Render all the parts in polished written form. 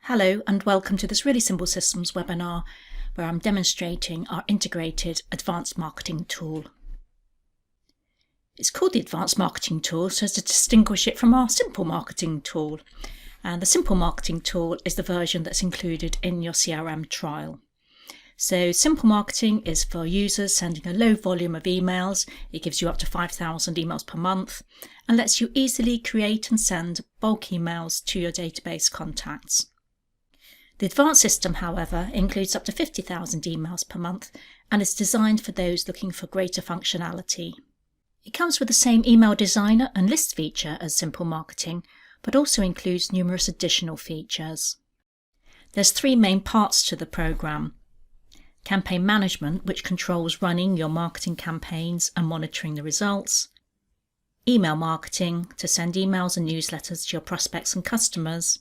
Hello and welcome to this Really Simple Systems webinar where I'm demonstrating our integrated advanced marketing tool. It's called the advanced marketing tool so as to distinguish it from our simple marketing tool. And the simple marketing tool is the version that's included in your CRM trial. So simple marketing is for users sending a low volume of emails. It gives you up to 5,000 emails per month and lets you easily create and send bulk emails to your database contacts. The advanced system, however, includes up to 50,000 emails per month and is designed for those looking for greater functionality. It comes with the same email designer and list feature as simple marketing, but also includes numerous additional features. There's three main parts to the program. Campaign management, which controls running your marketing campaigns and monitoring the results. Email marketing, to send emails and newsletters to your prospects and customers.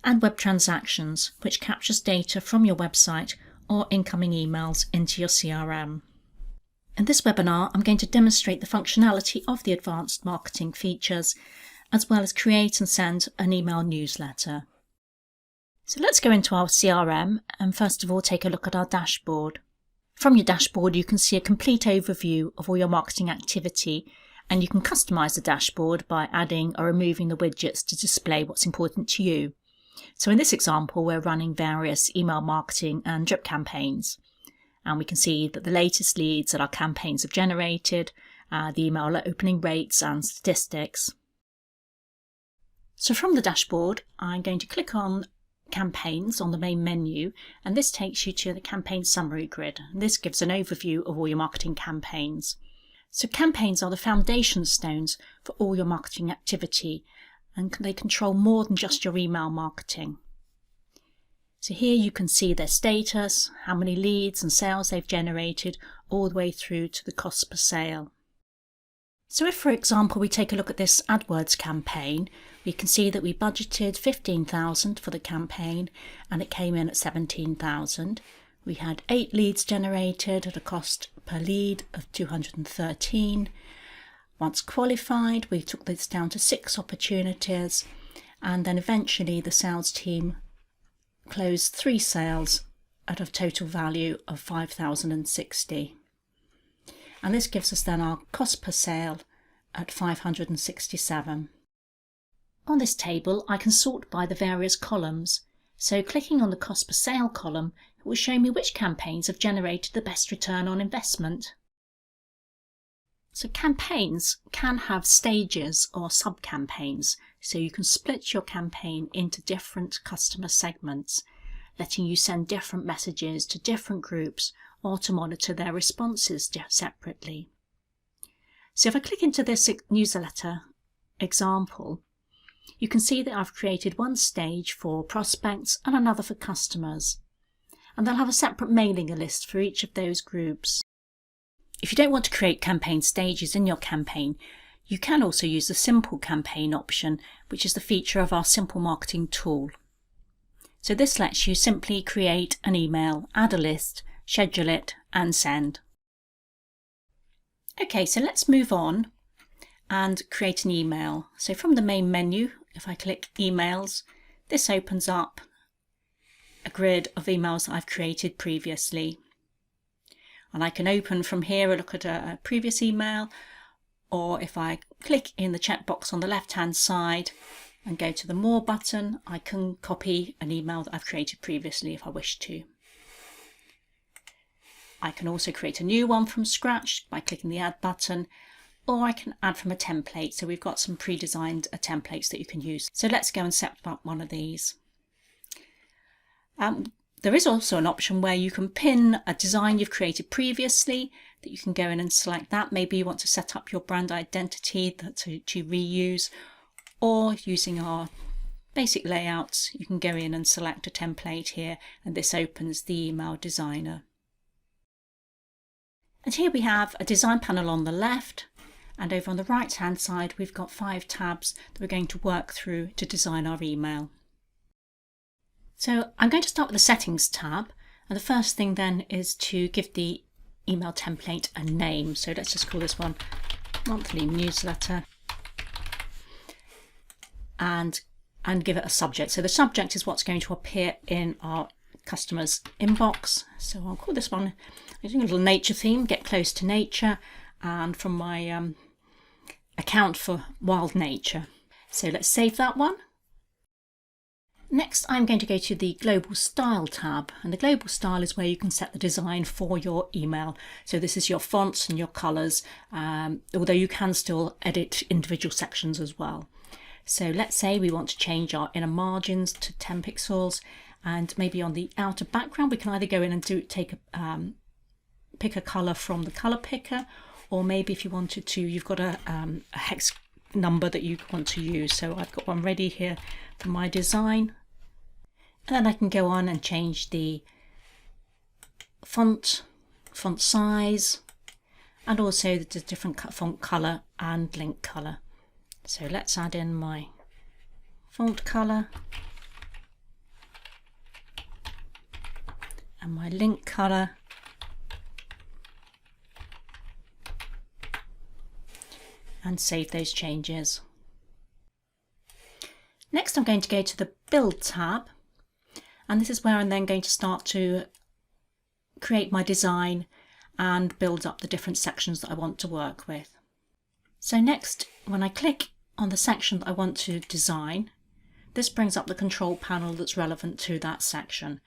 And web transactions, which captures data from your website or incoming emails into your CRM. In this webinar, I'm going to demonstrate the functionality of the advanced marketing features, as well as create and send an email newsletter. So let's go into our CRM and first of all take a look at our dashboard. From your dashboard, you can see a complete overview of all your marketing activity, and you can customize the dashboard by adding or removing the widgets to display what's important to you. So in this example, we're running various email marketing and drip campaigns. And we can see that the latest leads that our campaigns have generated, the email opening rates and statistics. So from the dashboard, I'm going to click on Campaigns on the main menu, and this takes you to the campaign summary grid. This gives an overview of all your marketing campaigns. So campaigns are the foundation stones for all your marketing activity, and they control more than just your email marketing. So here you can see their status, how many leads and sales they've generated, all the way through to the cost per sale. So if, for example, we take a look at this AdWords campaign, we can see that we budgeted 15,000 for the campaign and it came in at 17,000. We had 8 leads generated at a cost per lead of 213. Once qualified, we took this down to 6 opportunities, and then eventually the sales team closed 3 sales at a total value of 5,060. And this gives us then our cost per sale at 567. On this table, I can sort by the various columns. So clicking on the cost per sale column, it will show me which campaigns have generated the best return on investment. So campaigns can have stages or sub-campaigns, so you can split your campaign into different customer segments, letting you send different messages to different groups or to monitor their responses separately. So if I click into this newsletter example, you can see that I've created one stage for prospects and another for customers, and they'll have a separate mailing list for each of those groups. If you don't want to create campaign stages in your campaign, you can also use the Simple Campaign option, which is the feature of our Simple Marketing tool. So this lets you simply create an email, add a list, schedule it and send. Okay, so let's move on and create an email. So from the main menu, if I click Emails, this opens up a grid of emails that I've created previously. And I can open from here a look at a previous email, or if I click in the checkbox on the left hand side and go to the More button, I can copy an email that I've created previously if I wish to. I can also create a new one from scratch by clicking the Add button, or I can add from a template. So we've got some pre-designed templates that you can use. So let's go and set up one of these. There is also an option where you can pin a design you've created previously, that you can go in and select that. Maybe you want to set up your brand identity to reuse, or using our basic layouts, you can go in and select a template here, and this opens the email designer. And here we have a design panel on the left, and over on the right hand side we've got 5 tabs that we're going to work through to design our email. So I'm going to start with the Settings tab, and the first thing then is to give the email template a name. So let's just call this one Monthly Newsletter, and and give it a subject. So the subject is what's going to appear in our customer's inbox. So I'll call this one, I'm doing a little nature theme, get close to nature, and from my account for wild nature. So let's save that one. Next, I'm going to go to the Global Style tab, and the Global Style is where you can set the design for your email. So this is your fonts and your colours, although you can still edit individual sections as well. So let's say we want to change our inner margins to 10 pixels, and maybe on the outer background we can either go in and pick a colour from the colour picker, or maybe if you wanted to, you've got a hex number that you want to use. So I've got one ready here for my design. And then I can go on and change the font size, and also the different font colour and link colour. So let's add in my font colour and my link colour. And save those changes. Next, I'm going to go to the Build tab, and this is where I'm then going to start to create my design and build up the different sections that I want to work with. So next, when I click on the section that I want to design, this brings up the control panel that's relevant to that section.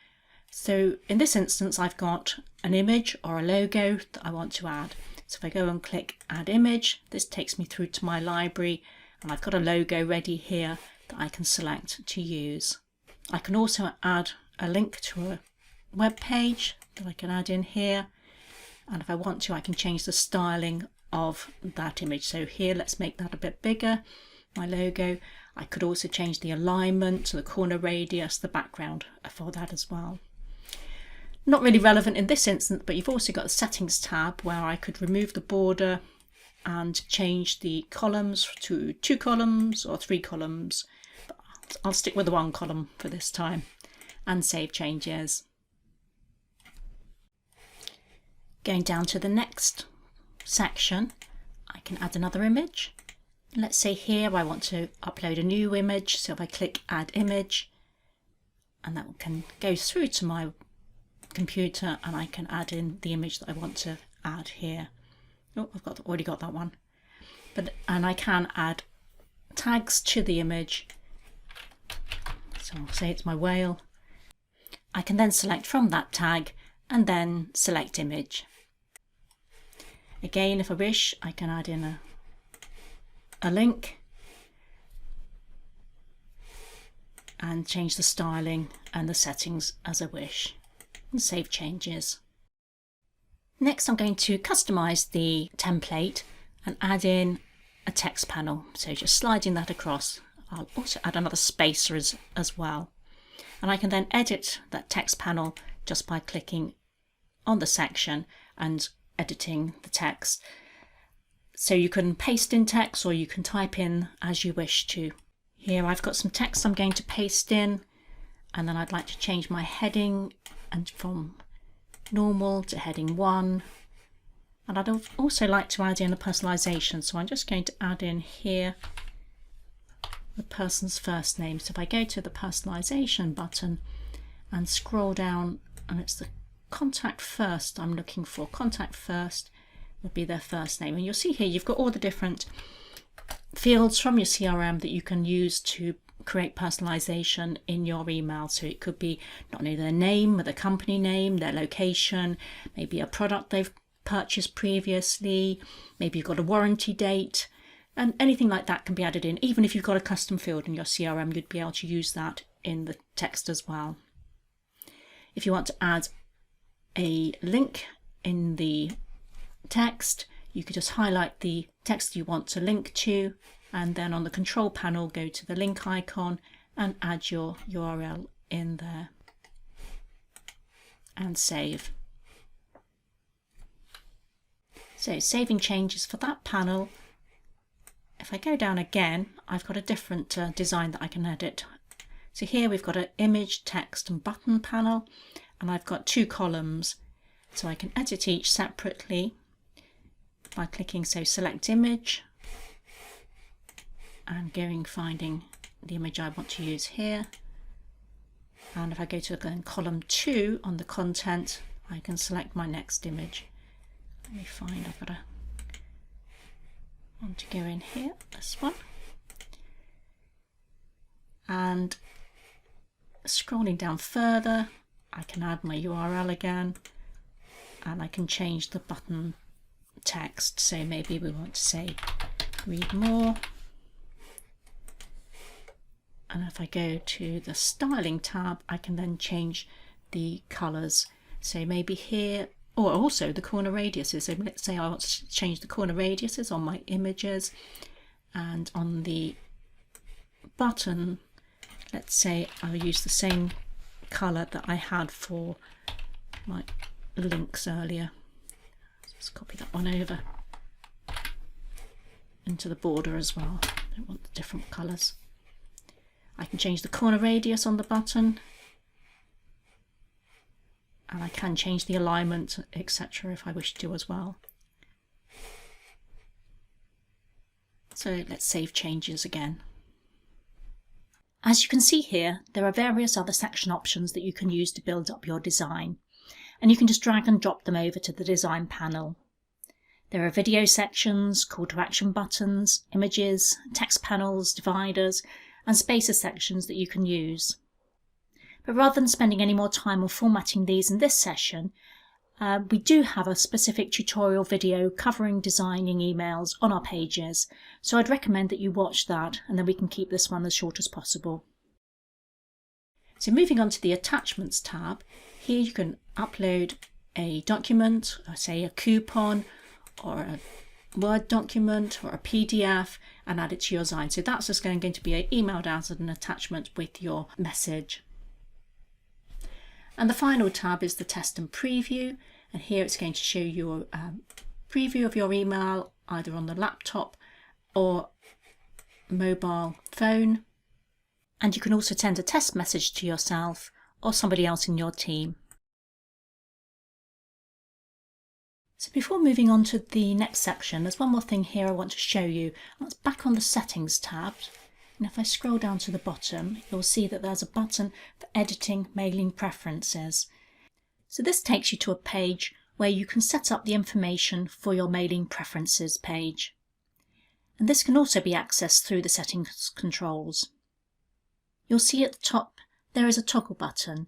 So in this instance, I've got an image or a logo that I want to add. So if I go and click Add Image, this takes me through to my library, and I've got a logo ready here that I can select to use. I can also add a link to a web page that I can add in here, and if I want to, I can change the styling of that image. So here, let's make that a bit bigger, my logo. I could also change the alignment, the corner radius, the background for that as well. Not really relevant in this instance, but you've also got the Settings tab where I could remove the border and change the columns to 2 columns or 3 columns. But I'll stick with the 1 column for this time, and save changes. Going down to the next section, I can add another image. Let's say here I want to upload a new image, so if I click Add Image, and that can go through to my computer, and I can add in the image that I want to add here. Oh, I've already got that one. And I can add tags to the image. So I'll say it's my whale. I can then select from that tag and then select image. Again, if I wish, I can add in a link and change the styling and the settings as I wish, and save changes. Next, I'm going to customize the template and add in a text panel. So just sliding that across. I'll also add another spacer as well. And I can then edit that text panel just by clicking on the section and editing the text. So you can paste in text or you can type in as you wish to. Here I've got some text I'm going to paste in, and then I'd like to change my heading and from normal to heading 1. And I'd also like to add in a personalization. So I'm just going to add in here the person's first name. So if I go to the personalization button and scroll down, and it's the contact first I'm looking for. Contact first would be their first name. And you'll see here you've got all the different fields from your CRM that you can use to create personalization in your email. So it could be not only their name, but the company name, their location, maybe a product they've purchased previously, maybe you've got a warranty date, and anything like that can be added in. Even if you've got a custom field in your CRM, you'd be able to use that in the text as well. If you want to add a link in the text, you could just highlight the text you want to link to, and then on the control panel go to the link icon and add your URL in there and save. So saving changes for that panel. If I go down again, I've got a different design that I can edit. So here we've got an image, text and button panel, and I've got 2 columns. So I can edit each separately by clicking, so select image and finding the image I want to use here. And if I go to column 2 on the content, I can select my next image. Let me find, I've got to want to go in here, this one. And scrolling down further, I can add my URL again, and I can change the button text. So maybe we want to say read more. And if I go to the styling tab, I can then change the colours. So maybe here, or also the corner radiuses. So let's say I want to change the corner radiuses on my images, and on the button, let's say I'll use the same colour that I had for my links earlier. Just copy that one over into the border as well. I don't want the different colours. I can change the corner radius on the button, and I can change the alignment, etc. if I wish to as well. So let's save changes again. As you can see here, there are various other section options that you can use to build up your design, and you can just drag and drop them over to the design panel. There are video sections, call to action buttons, images, text panels, dividers, and spacer sections that you can use. But rather than spending any more time on formatting these in this session, we do have a specific tutorial video covering designing emails on our pages, so I'd recommend that you watch that, and then we can keep this one as short as possible. So moving on to the attachments tab, here you can upload a document, or say a coupon, or a Word document, or a PDF, and add it to your design. So that's just going to be emailed out as an attachment with your message. And the final tab is the test and preview, and here it's going to show you a preview of your email either on the laptop or mobile phone, and you can also send a test message to yourself or somebody else in your team. So before moving on to the next section, there's one more thing here I want to show you. That's back on the settings tab, and if I scroll down to the bottom, you'll see that there's a button for editing mailing preferences. So this takes you to a page where you can set up the information for your mailing preferences page. And this can also be accessed through the settings controls. You'll see at the top there is a toggle button.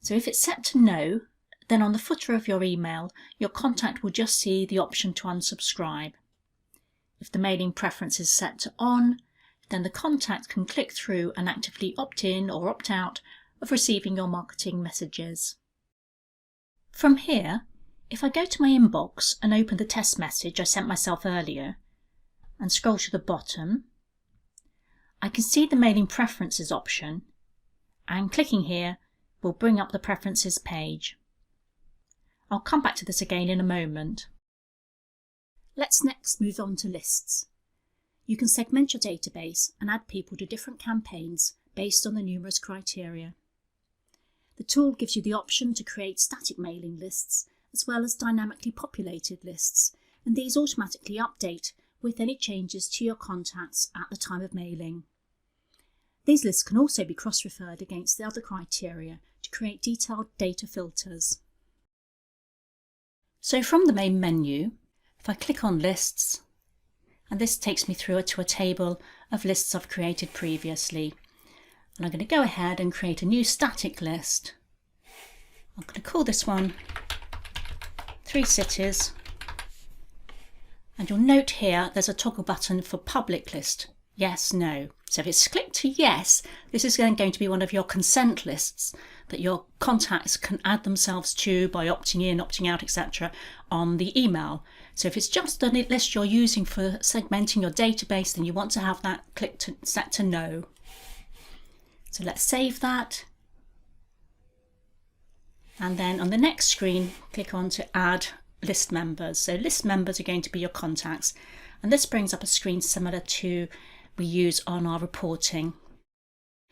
So if it's set to no, then on the footer of your email, your contact will just see the option to unsubscribe. If the mailing preference is set to on, then the contact can click through and actively opt in or opt out of receiving your marketing messages. From here, if I go to my inbox and open the test message I sent myself earlier and scroll to the bottom, I can see the mailing preferences option, and clicking here will bring up the preferences page. I'll come back to this again in a moment. Let's next move on to lists. You can segment your database and add people to different campaigns based on the numerous criteria. The tool gives you the option to create static mailing lists as well as dynamically populated lists, and these automatically update with any changes to your contacts at the time of mailing. These lists can also be cross-referred against the other criteria to create detailed data filters. So from the main menu, if I click on lists, and this takes me through to a table of lists I've created previously. And I'm going to go ahead and create a new static list. I'm going to call this one 3 cities. And you'll note here there's a toggle button for public list, yes, no. So if it's clicked to yes, this is going to be one of your consent lists that your contacts can add themselves to by opting in, opting out, etc. on the email. So if it's just a list you're using for segmenting your database, then you want to have that set to no. So let's save that. And then on the next screen, click on to add list members. So list members are going to be your contacts. And this brings up a screen similar to we use on our reporting.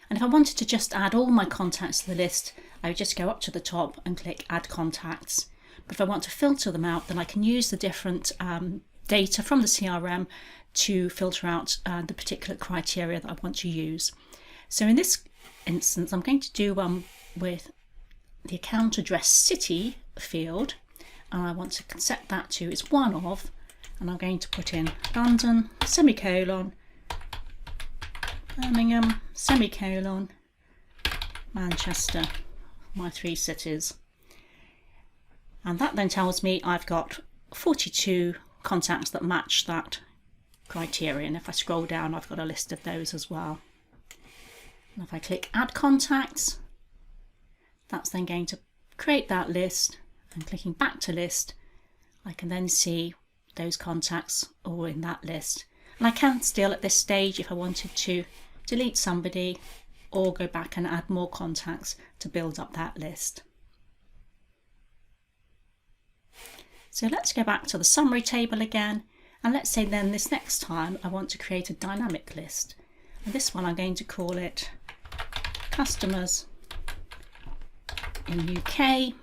And if I wanted to just add all my contacts to the list, I would just go up to the top and click Add Contacts. But if I want to filter them out, then I can use the different data from the CRM to filter out the particular criteria that I want to use. So in this instance, I'm going to do one with the account address city field, and I want to set that to it's one of, and I'm going to put in London, semicolon, Birmingham, semicolon, Manchester, my 3 cities. And that then tells me I've got 42 contacts that match that criteria. And if I scroll down, I've got a list of those as well. And if I click Add Contacts, that's then going to create that list. And clicking back to list, I can then see those contacts all in that list. And I can still, at this stage, if I wanted to, delete somebody or go back and add more contacts to build up that list. So let's go back to the summary table again, and let's say then this next time I want to create a dynamic list. And this one I'm going to call it Customers in UK,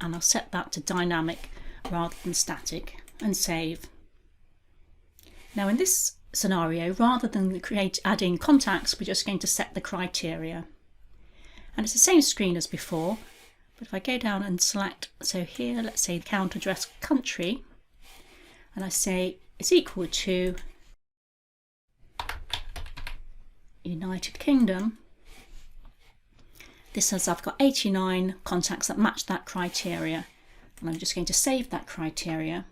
and I'll set that to dynamic rather than static and save. Now in this scenario, rather than adding contacts, we're just going to set the criteria. And it's the same screen as before. But if I go down and select, so here, let's say account address country, and I say it's equal to United Kingdom, this says I've got 89 contacts that match that criteria. And I'm just going to save that criteria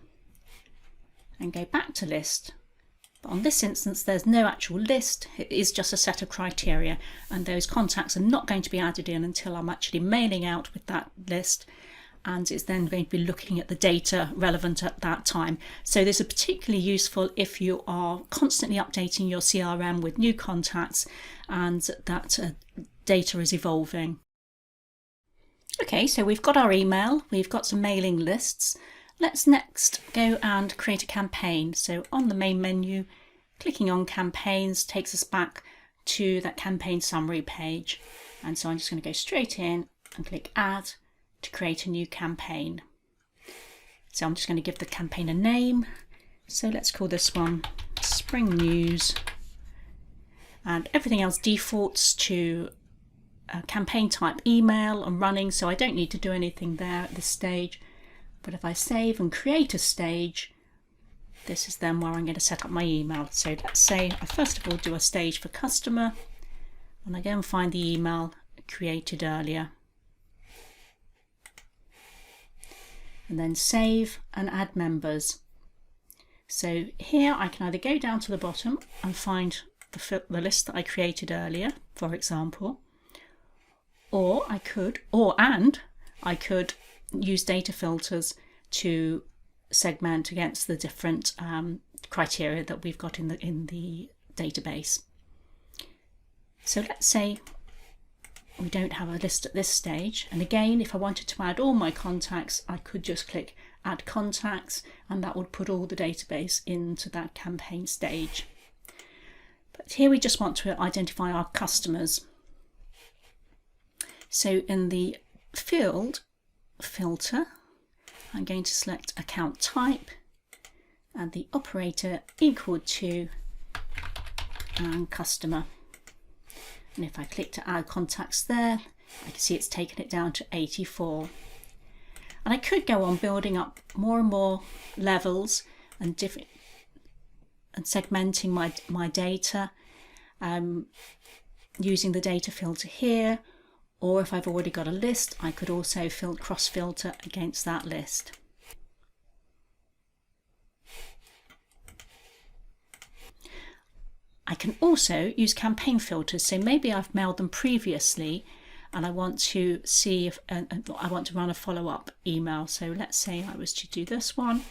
and go back to list. But on this instance, there's no actual list. It is just a set of criteria, and those contacts are not going to be added in until I'm actually mailing out with that list, and it's then going to be looking at the data relevant at that time. So this is particularly useful if you are constantly updating your CRM with new contacts and that data is evolving. Okay, so we've got our email, we've got some mailing lists. Let's next go and create a campaign. So on the main menu, clicking on campaigns takes us back to that campaign summary page. And so I'm just going to go straight in and click add to create a new campaign. So I'm just going to give the campaign a name. So let's call this one Spring News. And everything else defaults to campaign type email and running. So I don't need to do anything there at this stage. But if I save and create a stage, this is then where I'm going to set up my email. So let's say I first of all do a stage for customer, and I go and find the email created earlier. And then save and add members. So here I can either go down to the bottom and find the list that I created earlier, for example, or I could use data filters to segment against the different criteria that we've got in the database. So let's say we don't have a list at this stage, and again, if I wanted to add all my contacts, I could just click add contacts, and that would put all the database into that campaign stage. But here we just want to identify our customers. So in the field filter, I'm going to select account type and the operator equal to and customer. And if I click to add contacts there, I can see it's taken it down to 84. And I could go on building up more and more levels and segmenting my data using the data filter here. Or if I've already got a list, I could also cross-filter against that list. I can also use campaign filters. So maybe I've mailed them previously and I want to see if I want to run a follow-up email. So let's say I was to do this one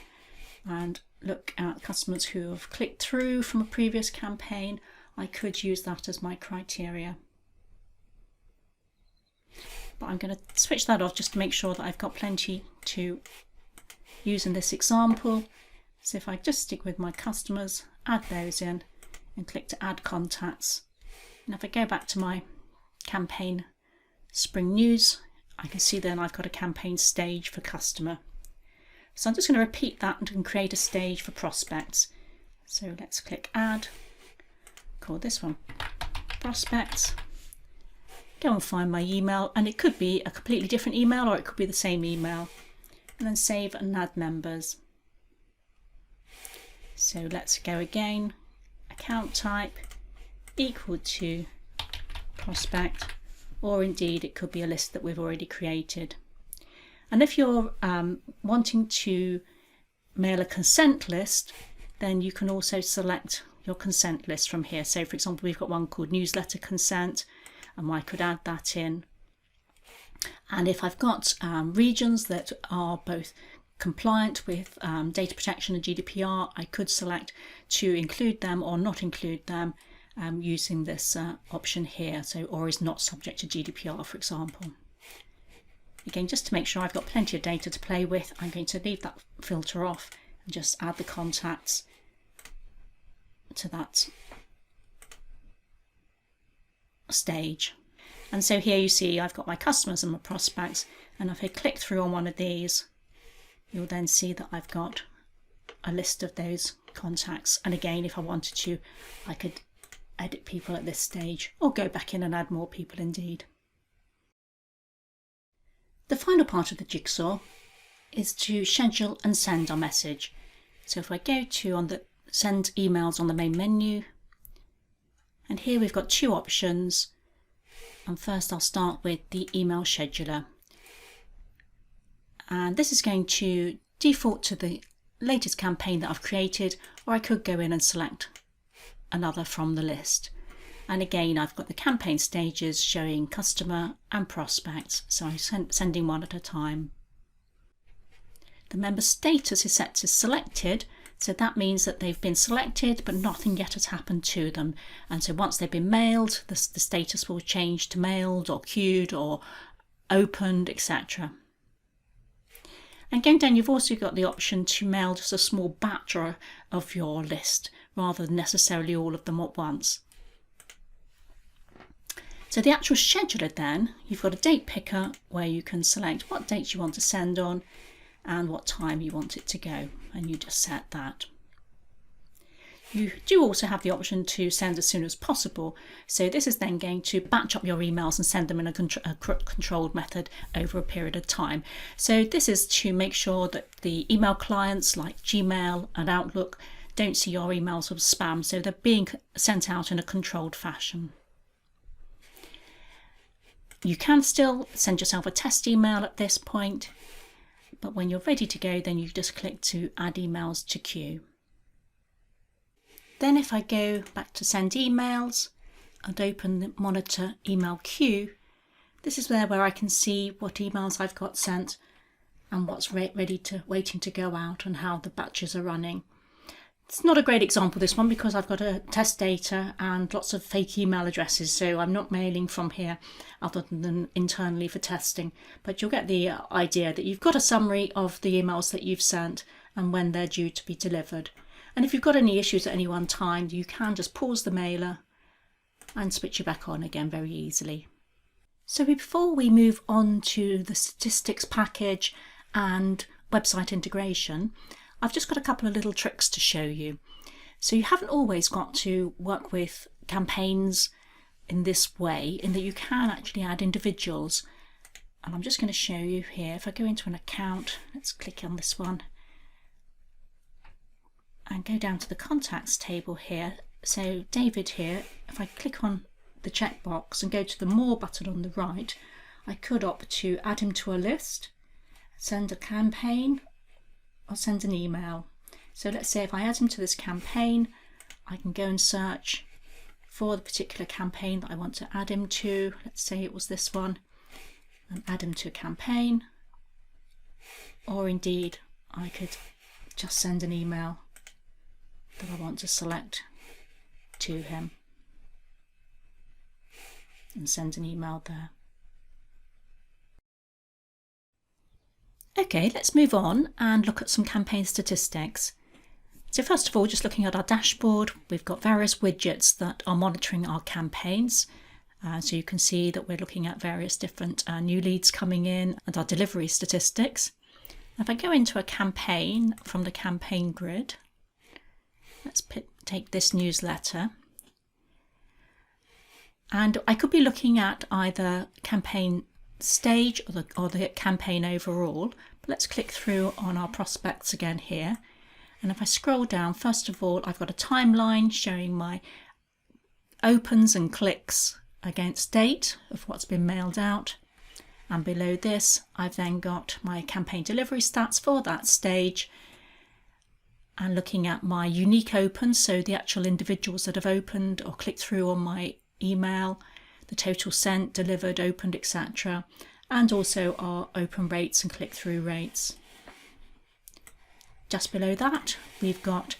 and look at customers who have clicked through from a previous campaign. I could use that as my criteria. But I'm going to switch that off just to make sure that I've got plenty to use in this example. So if I just stick with my customers, add those in and click to add contacts. And if I go back to my campaign Spring News, I can see then I've got a campaign stage for customer. So I'm just going to repeat that and create a stage for prospects. So let's click add, call this one prospects, go and find my email, and it could be a completely different email or it could be the same email, and then save and add members. So let's go again, account type equal to prospect, or indeed it could be a list that we've already created. And if you're wanting to mail a consent list, then you can also select your consent list from here. So for example, we've got one called newsletter consent, and I could add that in. And if I've got regions that are both compliant with data protection and GDPR, I could select to include them or not include them using this option here, so or is not subject to GDPR, for example. Again, just to make sure I've got plenty of data to play with, I'm going to leave that filter off and just add the contacts to that stage. And so here you see I've got my customers and my prospects, and if I click through on one of these, you'll then see that I've got a list of those contacts. And again, if I wanted to, I could edit people at this stage or go back in and add more people indeed. The final part of the jigsaw is to schedule and send our message. So if I go to on the send emails on the main menu, and here we've got two options. And first I'll start with the email scheduler. And this is going to default to the latest campaign that I've created, or I could go in and select another from the list. And again, I've got the campaign stages showing customer and prospects, so I'm sending one at a time. The member status is set to selected, so that means that they've been selected but nothing yet has happened to them. And so once they've been mailed, the status will change to mailed or queued or opened, etc. And going down, you've also got the option to mail just a small batch of your list rather than necessarily all of them at once. So the actual scheduler then, you've got a date picker where you can select what dates you want to send on and what time you want it to go, and you just set that. You do also have the option to send as soon as possible, so this is then going to batch up your emails and send them in a controlled method over a period of time. So this is to make sure that the email clients like Gmail and Outlook don't see your emails as spam, so they're being sent out in a controlled fashion. You can still send yourself a test email at this point, but when you're ready to go, then you just click to add emails to queue. Then if I go back to send emails and open the monitor email queue, this is where I can see what emails I've got sent and what's waiting to go out and how the batches are running. It's not a great example, this one, because I've got a test data and lots of fake email addresses, so I'm not mailing from here other than internally for testing. But you'll get the idea that you've got a summary of the emails that you've sent and when they're due to be delivered. And if you've got any issues at any one time, you can just pause the mailer and switch it back on again very easily. So before we move on to the statistics package and website integration, I've just got a couple of little tricks to show you. So you haven't always got to work with campaigns in this way, in that you can actually add individuals. And I'm just going to show you here. If I go into an account, let's click on this one and go down to the contacts table here. So David here, if I click on the checkbox and go to the More button on the right, I could opt to add him to a list, send a campaign, or send an email. So let's say if I add him to this campaign, I can go and search for the particular campaign that I want to add him to. Let's say it was this one, and add him to a campaign. Or indeed, I could just send an email that I want to select to him and send an email there. Okay, let's move on and look at some campaign statistics. So first of all, just looking at our dashboard, we've got various widgets that are monitoring our campaigns. So you can see that we're looking at various different new leads coming in and our delivery statistics. If I go into a campaign from the campaign grid, let's take this newsletter. And I could be looking at either campaign stage or the campaign overall. But let's click through on our prospects again here. And if I scroll down, first of all, I've got a timeline showing my opens and clicks against date of what's been mailed out. And below this, I've then got my campaign delivery stats for that stage. And looking at my unique opens, so the actual individuals that have opened or clicked through on my email, the total sent, delivered, opened, etc. And also our open rates and click-through rates. Just below that, we've got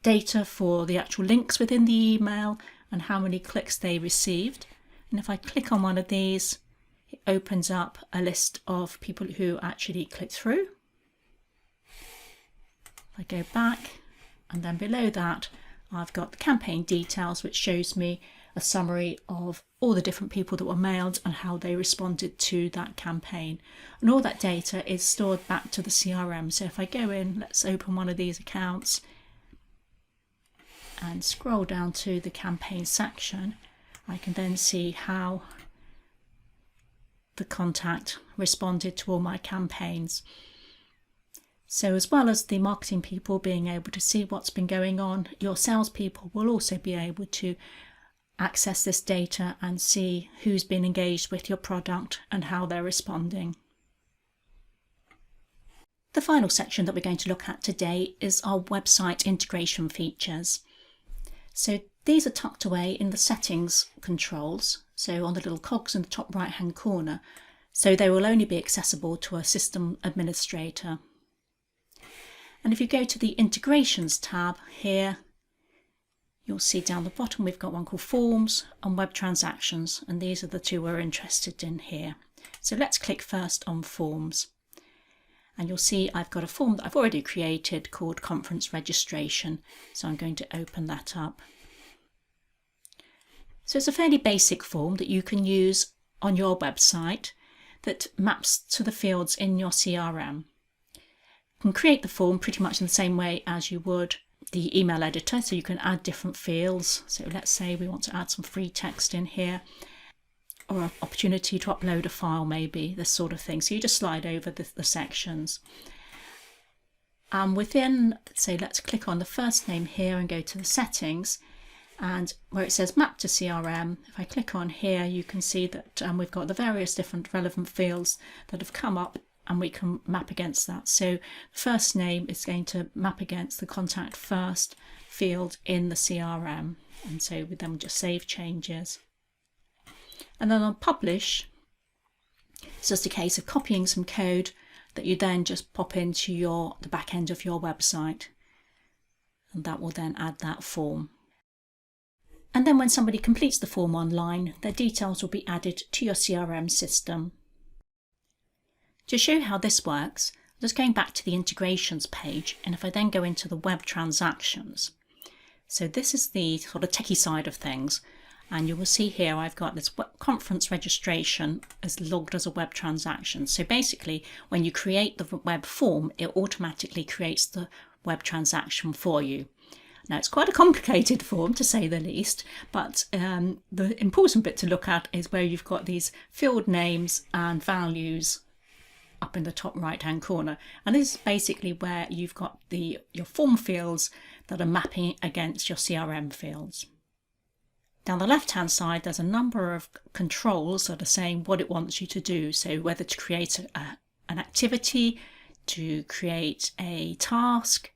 data for the actual links within the email and how many clicks they received. And if I click on one of these, it opens up a list of people who actually clicked through. If I go back, and then below that, I've got the campaign details, which shows me a summary of all the different people that were mailed and how they responded to that campaign. And all that data is stored back to the CRM. So if I go in, let's open one of these accounts and scroll down to the campaign section, I can then see how the contact responded to all my campaigns. So as well as the marketing people being able to see what's been going on, your salespeople will also be able to access this data and see who's been engaged with your product and how they're responding. The final section that we're going to look at today is our website integration features. So these are tucked away in the settings controls, so on the little cogs in the top right hand corner, so they will only be accessible to a system administrator. And if you go to the integrations tab here, you'll see down the bottom we've got one called Forms and Web Transactions, and these are the two we're interested in here. So let's click first on Forms. And you'll see I've got a form that I've already created called Conference Registration. So I'm going to open that up. So it's a fairly basic form that you can use on your website that maps to the fields in your CRM. You can create the form pretty much in the same way as you would the email editor, so you can add different fields. So let's say we want to add some free text in here, or an opportunity to upload a file, maybe, this sort of thing. So you just slide over the sections. And within, say, let's click on the first name here and go to the settings, and where it says map to CRM, if I click on here, you can see that we've got the various different relevant fields that have come up, and we can map against that. So the first name is going to map against the contact first field in the CRM. And so we then just save changes. And then on publish, it's just a case of copying some code that you then just pop into the back end of your website. And that will then add that form. And then when somebody completes the form online, their details will be added to your CRM system. To show how this works, I'm just going back to the integrations page, and if I then go into the web transactions. So this is the sort of techie side of things, and you will see here I've got this conference registration as logged as a web transaction. So basically when you create the web form, it automatically creates the web transaction for you. Now it's quite a complicated form to say the least, but the important bit to look at is where you've got these field names and values up in the top right hand corner, and this is basically where you've got your form fields that are mapping against your CRM fields. Down the left hand side there's a number of controls that are saying what it wants you to do, so whether to create an activity, to create a task,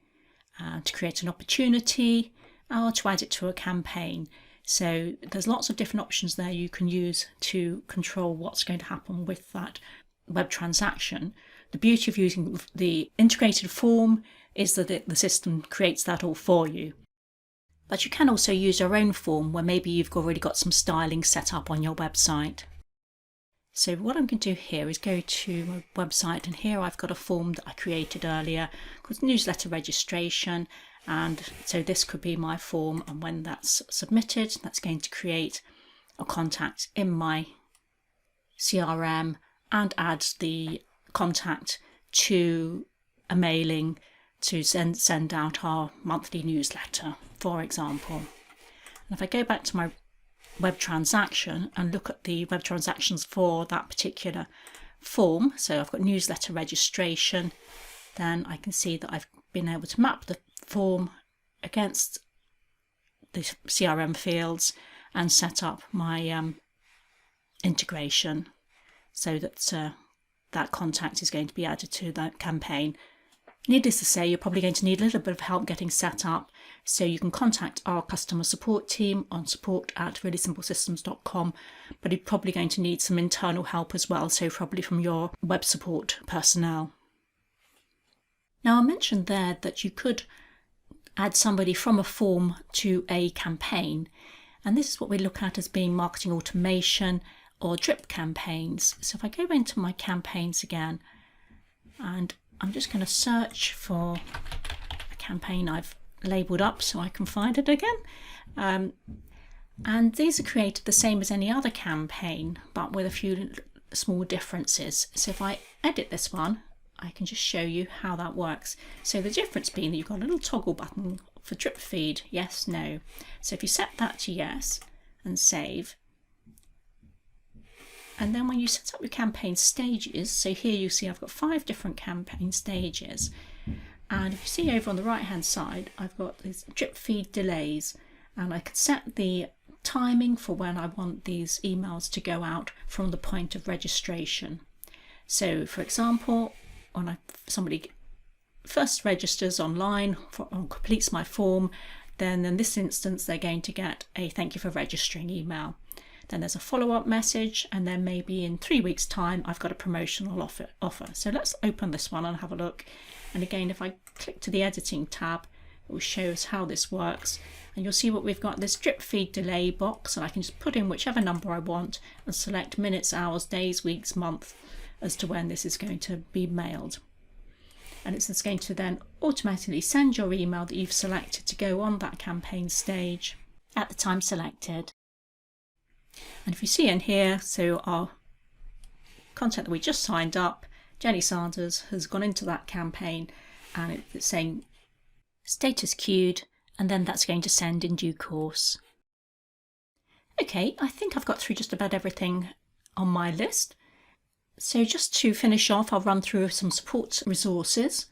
to create an opportunity, or to add it to a campaign. So there's lots of different options there you can use to control what's going to happen with that web transaction. The beauty of using the integrated form is that the system creates that all for you. But you can also use your own form where maybe you've already got some styling set up on your website. So what I'm going to do here is go to my website, and here I've got a form that I created earlier called newsletter registration, and so this could be my form, and when that's submitted, that's going to create a contact in my CRM and add the contact to a mailing to send out our monthly newsletter, for example. And if I go back to my web transaction and look at the web transactions for that particular form, so I've got newsletter registration, then I can see that I've been able to map the form against the CRM fields and set up my integration so that that contact is going to be added to that campaign. Needless to say, you're probably going to need a little bit of help getting set up, so you can contact our customer support team on support@reallysimplesystems.com, but you're probably going to need some internal help as well, so probably from your web support personnel. Now, I mentioned there that you could add somebody from a form to a campaign, and this is what we look at as being marketing automation or drip campaigns. So if I go into my campaigns again, and I'm just going to search for a campaign I've labelled up so I can find it again. And these are created the same as any other campaign, but with a few small differences. So if I edit this one, I can just show you how that works. So the difference being that you've got a little toggle button for drip feed, yes, no. So if you set that to yes and save, and then when you set up your campaign stages, so here you see I've got 5 different campaign stages. And if you see over on the right hand side, I've got these drip feed delays, and I can set the timing for when I want these emails to go out from the point of registration. So for example, when somebody first registers online or completes my form, then in this instance they're going to get a thank you for registering email. Then there's a follow-up message, and then maybe in 3 weeks' time I've got a promotional offer. So let's open this one and have a look. And again, if I click to the editing tab, it will show us how this works. And you'll see what we've got, this drip feed delay box, and I can just put in whichever number I want and select minutes, hours, days, weeks, month as to when this is going to be mailed. And it's just going to then automatically send your email that you've selected to go on that campaign stage at the time selected. And if you see in here, so our contact that we just signed up, Jenny Sanders, has gone into that campaign, and it's saying status queued, and then that's going to send in due course. Okay, I think I've got through just about everything on my list. So just to finish off, I'll run through some support resources.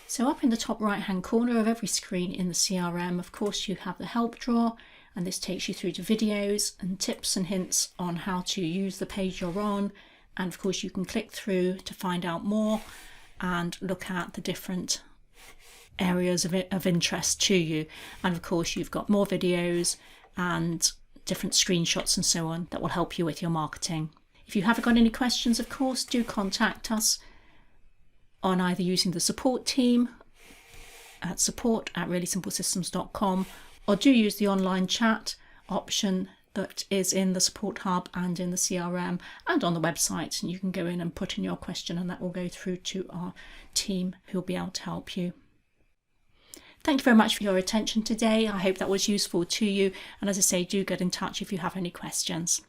So up in the top right hand corner of every screen in the CRM, of course, you have the help drawer, and this takes you through to videos and tips and hints on how to use the page you're on. And of course, you can click through to find out more and look at the different areas of interest to you. And of course, you've got more videos and different screenshots and so on that will help you with your marketing. If you haven't got any questions, of course, do contact us on either using the support team at support@reallysimplesystems.com, or do use the online chat option that is in the support hub and in the CRM and on the website, and you can go in and put in your question, and that will go through to our team who will be able to help you. Thank you very much for your attention today. I hope that was useful to you, and as I say, do get in touch if you have any questions.